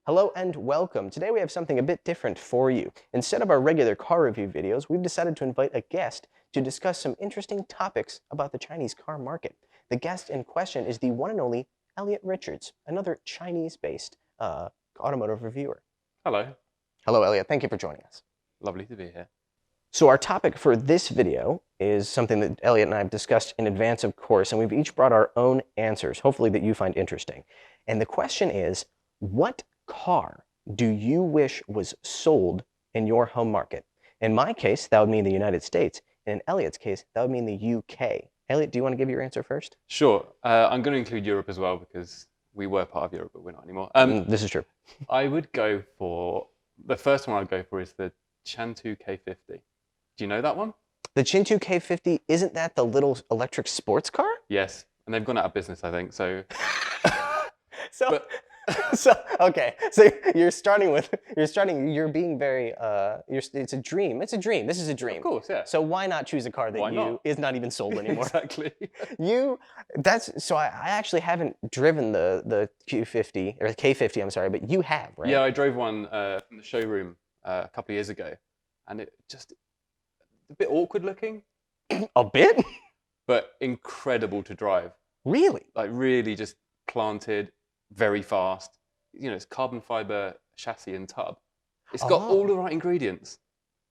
Hello and welcome. Today we have something a bit different for you. Instead of our regular car review videos, we've decided to invite a guest to discuss some interesting topics about the Chinese car market. The guest in question is the one and only Elliot Richards, another Chinese-based automotive reviewer. Hello. Hello, Elliot. Thank you for joining us. Lovely to be here. So our topic for this video is something that Elliot and I have discussed in advance, of course, and we've each brought our own answers, hopefully that you find interesting. And the question is, what car do you wish was sold in your home market? In my case, that would mean the United States. And in Elliot's case, that would mean the UK. Elliot, do you want to give your answer first? Sure. I'm going to include Europe as well because we were part of Europe, but we're not anymore. This is true. I would go for, the first one I'd go for is the Chantu K50. Do you know that one? The Chantu K50, isn't that the little electric sports car? Yes. And they've gone out of business, I think, so... Okay. So you're being very, it's a dream. It's a dream. This is a dream. Of course, yeah. So why not choose a car that is not even sold anymore? Exactly. I actually haven't driven the Q50, or K50, I'm sorry, but you have, right? Yeah, I drove one from the showroom a couple of years ago, and it just, a bit awkward looking. A bit? But incredible to drive. Really? Like really just planted, very fast. You know, it's carbon fiber chassis and tub. It's got all the right ingredients.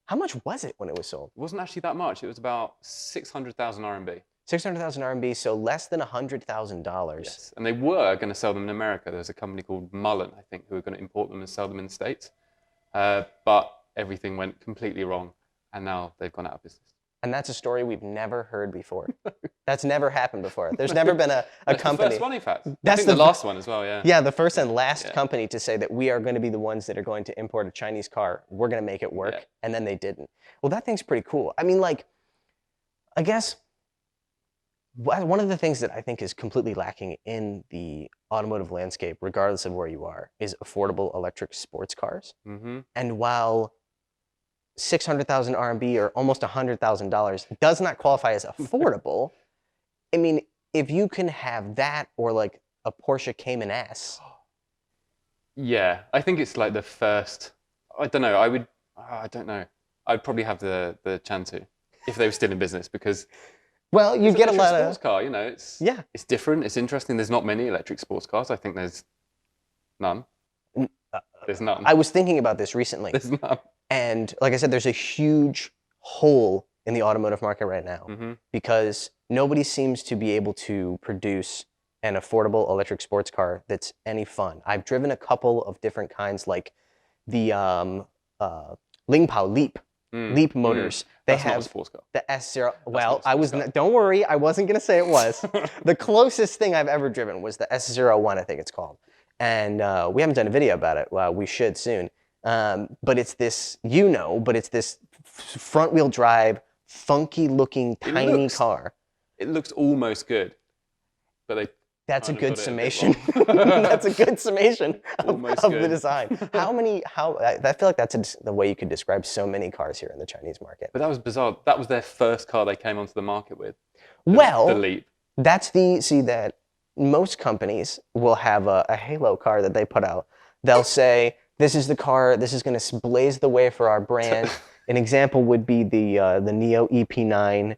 How much was it when it was sold? It wasn't actually that much. It was about 600,000 RMB. 600,000 RMB, so less than $100,000. Yes, and they were going to sell them in America. There's a company called Mullen, I think, who were going to import them and sell them in the States. But everything went completely wrong, and now they've gone out of business. And that's a story we've never heard before. That's never happened before. There's never been a company. The first one, in fact. That's the last one as well, yeah. Yeah, the first and last company to say that we are going to be the ones that are going to import a Chinese car. We're going to make it work. Yeah. And then they didn't. Well, that thing's pretty cool. I mean, like, I guess one of the things that I think is completely lacking in the automotive landscape, regardless of where you are, is affordable electric sports cars. Mm-hmm. And while 600,000 RMB or almost $100,000 does not qualify as affordable, I mean, if you can have that or like a Porsche Cayman S. Yeah, I think it's like the first, I don't know, I don't know. I'd probably have the Chantu if they were still in business because well, you get a lot of sports car, you know, it's different, it's interesting. There's not many electric sports cars. I think there's none. There's none. I was thinking about this recently. There's none. And like I said, there's a huge hole in the automotive market right now because nobody seems to be able to produce an affordable electric sports car that's any fun. I've driven a couple of different kinds, like the Lingpao Leap motors. They That's have not a sports car. The S0. Well, don't worry, I wasn't gonna say it was. The closest thing I've ever driven was the S01, I think it's called. And we haven't done a video about it. Well, we should soon. But it's this, but it's this front-wheel drive, funky-looking, tiny car. It looks almost good, but that's a good summation. That's a good summation of the design. I feel like that's the way you could describe so many cars here in the Chinese market. But that was bizarre. That was their first car they came onto the market with. The Leap. That's that most companies will have a halo car that they put out. They'll say, this is the car, this is going to blaze the way for our brand. An example would be the NIO EP9.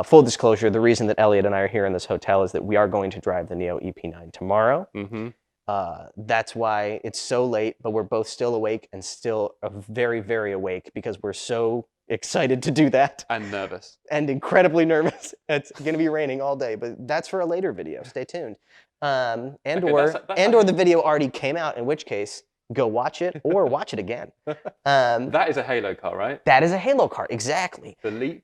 Full disclosure, the reason that Elliot and I are here in this hotel is that we are going to drive the NIO EP9 tomorrow. That's why it's so late, but we're both still awake and still very, very awake because we're so excited to do that. And nervous. And incredibly nervous. It's going to be raining all day, but that's for a later video. Stay tuned. Or the video already came out, in which case, go watch it or watch it again. That is a halo car, right? That is a halo car, exactly. The Leap.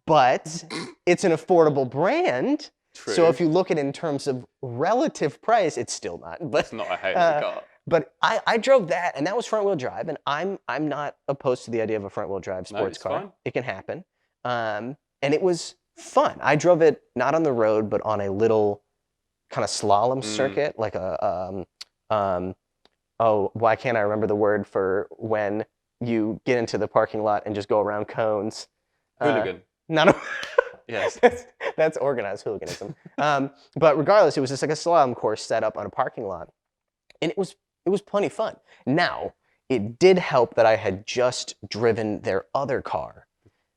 But it's an affordable brand. True. So if you look at it in terms of relative price, it's still not. But it's not a halo car. But I drove that, and that was front-wheel drive, and I'm not opposed to the idea of a front-wheel drive sports car. Fine. It can happen. And it was fun. I drove it not on the road, but on a little kind of slalom circuit, like why can't I remember the word for when you get into the parking lot and just go around cones? Hooligan. Yes. That's organized hooliganism. But regardless, it was just like a slalom course set up on a parking lot. and it was plenty fun. Now, it did help that I had just driven their other car.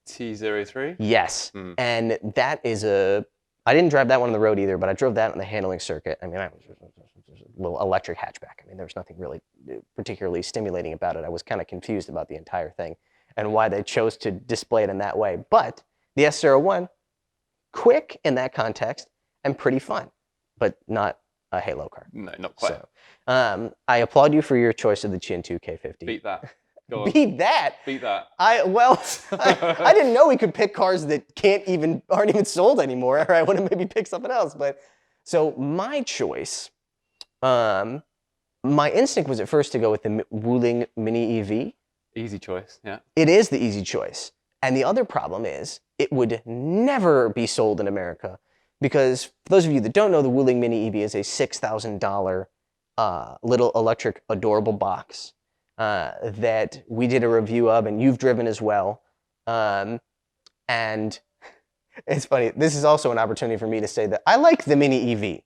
T03? Yes, Hmm. and that is I didn't drive that one on the road either, but I drove that on the handling circuit. I mean, I was a little electric hatchback. I mean, there was nothing really particularly stimulating about it. I was kind of confused about the entire thing and why they chose to display it in that way. But the S01, quick in that context and pretty fun, but not a Halo car. No, not quite. So, I applaud you for your choice of the Chin2 K50. Beat that. Go on. Beat that. Beat that. I didn't know we could pick cars that aren't even sold anymore. Or I would have maybe picked something else. But so my choice, my instinct was at first to go with the Wuling Mini EV. Easy choice, yeah. It is the easy choice. And the other problem is it would never be sold in America because for those of you that don't know, the Wuling Mini EV is a $6,000 little electric adorable box that we did a review of and you've driven as well. And it's funny, this is also an opportunity for me to say that I like the Mini EV.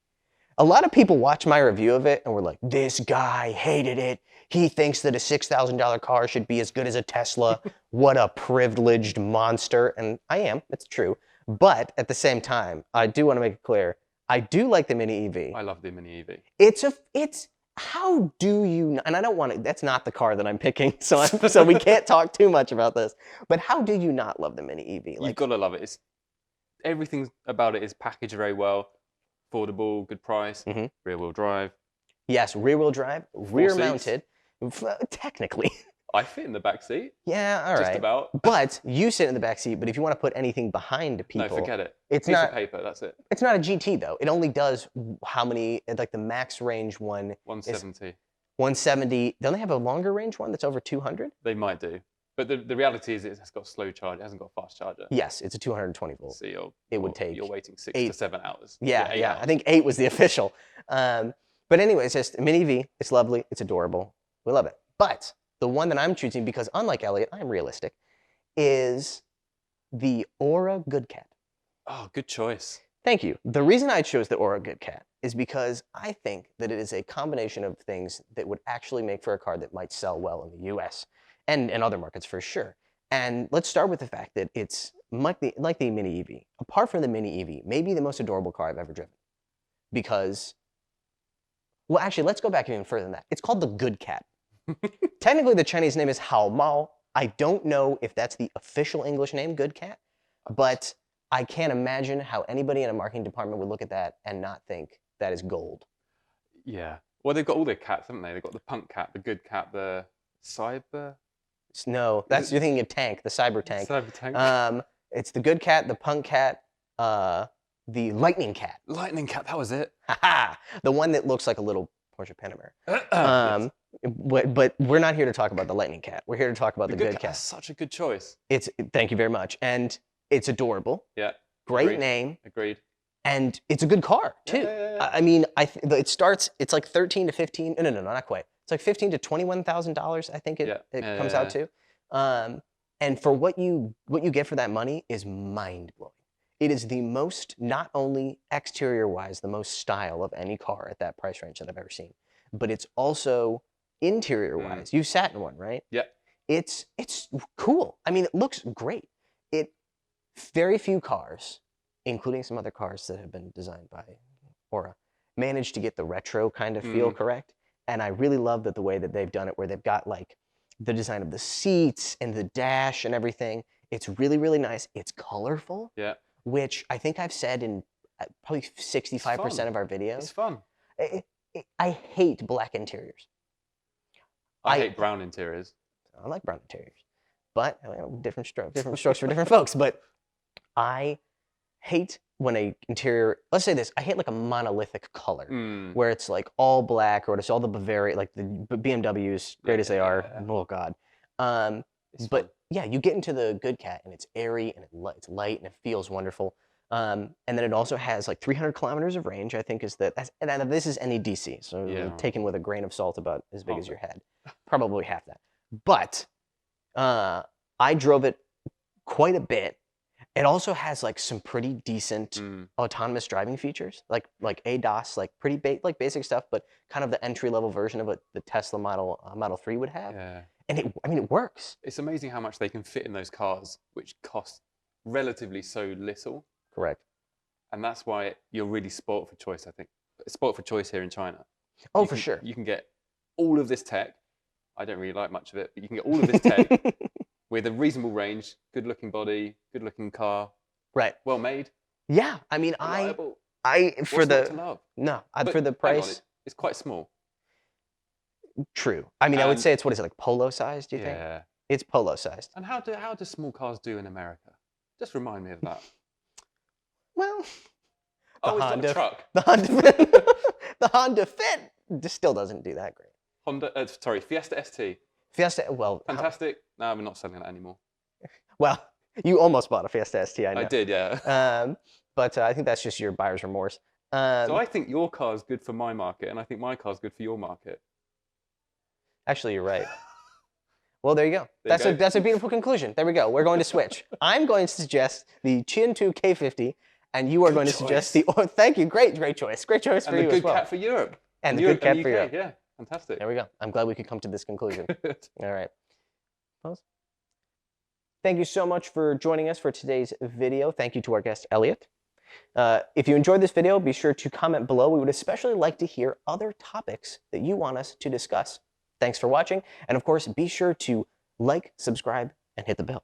A lot of people watch my review of it and were like, this guy hated it. He thinks that a $6,000 car should be as good as a Tesla. What a privileged monster. And I am, it's true. But at the same time, I do want to make it clear, I do like the Mini EV. I love the Mini EV. How do you, and I don't want to, that's not the car that I'm picking, so we can't talk too much about this, but how do you not love the Mini EV? You've got to love it. Everything about it is packaged very well, affordable, good price, rear-wheel drive. Yes, rear-wheel drive, rear-mounted, technically. I fit in the back seat. Yeah, all right. Just about. But you sit in the back seat, but if you want to put anything behind people. No, forget it. It's Piece not of paper, that's it. It's not a GT though. It only does how many, like the max range one 170. 170. Don't they have a longer range one that's over 200? They might do. But the reality is it's got slow charge. It hasn't got a fast charger. Yes, it's a 220 volt. So you're waiting 6 8 to 7 hours. Yeah, 8 yeah. hours. I think 8 was the official. But anyway, it's just a Mini V. It's lovely. It's adorable. We love it. But the one that I'm choosing, because unlike Elliot, I'm realistic, is the Aura Good Cat. Oh, good choice. Thank you. The reason I chose the Aura Good Cat is because I think that it is a combination of things that would actually make for a car that might sell well in the US and in other markets for sure. And let's start with the fact that it's like the Mini EV. Apart from the Mini EV, maybe the most adorable car I've ever driven. Because, well, actually, let's go back even further than that. It's called the Good Cat. Technically, the Chinese name is Hao Mao. I don't know if that's the official English name, Good Cat, but I can't imagine how anybody in a marketing department would look at that and not think that is gold. Yeah. Well, they've got all their cats, haven't they? They've got the punk cat, the good cat, the cyber... No, you're thinking of Tank, the Cyber Tank. Cyber Tank. It's the Good Cat, the Punk Cat, the Lightning Cat. Lightning cat, that was it. The one that looks like a little Porsche Panamera. Yes. But we're not here to talk about the Lightning Cat. We're here to talk about the Good Cat. That's such a good choice. Thank you very much. And it's adorable. Yeah. Great Agreed. name. Agreed. And it's a good car, too. Yeah. I mean, it's like 13 to 15. No, not quite. It's like $15,000 to $21,000, I think it comes out to. And for what you get for that money is mind-blowing. It is the most, not only exterior-wise, the most style of any car at that price range that I've ever seen, but it's also interior-wise. You've sat in one, right? Yeah. It's cool. I mean, it looks great. Very few cars, including some other cars that have been designed by Aura, manage to get the retro kind of feel correct. And I really love that the way that they've done it, where they've got like the design of the seats and the dash and everything. It's really, really nice. It's colorful. Yeah. Which I think I've said in probably 65% of our videos. It's fun. I hate black interiors. I hate brown interiors. I like brown interiors, but different strokes for different folks. But I hate when a interior, let's say this, I hate like a monolithic color where it's like all black or it's all the Bavaria, like the BMWs, great as they are. Oh God. But yeah, you get into the Good Cat and it's airy and it's light and it feels wonderful. And then it also has like 300 kilometers of range, I think and this is NEDC, so taken with a grain of salt about as big as your head. Probably half that. But I drove it quite a bit It also has like some pretty decent Mm, autonomous driving features, like ADAS, like pretty like basic stuff, but kind of the entry level version of what the Tesla Model 3 would have. yeah. And I mean, it works. It's amazing how much they can fit in those cars, which cost relatively so little. Correct. And that's why you're really spoilt for choice, I think. Spoilt for choice here in China. Oh, You for can, sure. You can get all of this tech. I don't really like much of it, but you can get all of this tech with a reasonable range, good looking body, good looking car, Right. well made, Yeah. I mean, reliable. for What's not to the love? no, But for the hang on, price, it's quite small. true. I mean, I would And say it's what is it like polo sized? Do you think yeah. it's polo sized? And how do small cars do in America? Just remind me of that. Well, Oh, it's not a truck. the Honda, the Honda Fit just still doesn't do that great. Sorry, Fiesta ST. Fiesta, well, Fantastic. No, we're not selling that anymore. well, you almost bought a Fiesta ST, I know. I did, yeah. But I think that's just your buyer's remorse. So I think your car's good for my market, and I think my car's good for your market. Actually, you're right. Well, there you go. There you go. That's a beautiful conclusion. There we go. We're going to switch. I'm going to suggest the Chin2 K50, and you are going to suggest the. Oh, thank you. Great choice. Great choice for And the you good as well. cat for Europe. And the Europe good cat and for UK, Europe. Yeah, fantastic. There we go. I'm glad we could come to this conclusion. All right. Pause. Thank you so much for joining us for today's video. Thank you to our guest, Elliot. If you enjoyed this video, be sure to comment below. We would especially like to hear other topics that you want us to discuss. Thanks for watching. And of course, be sure to like, subscribe, and hit the bell.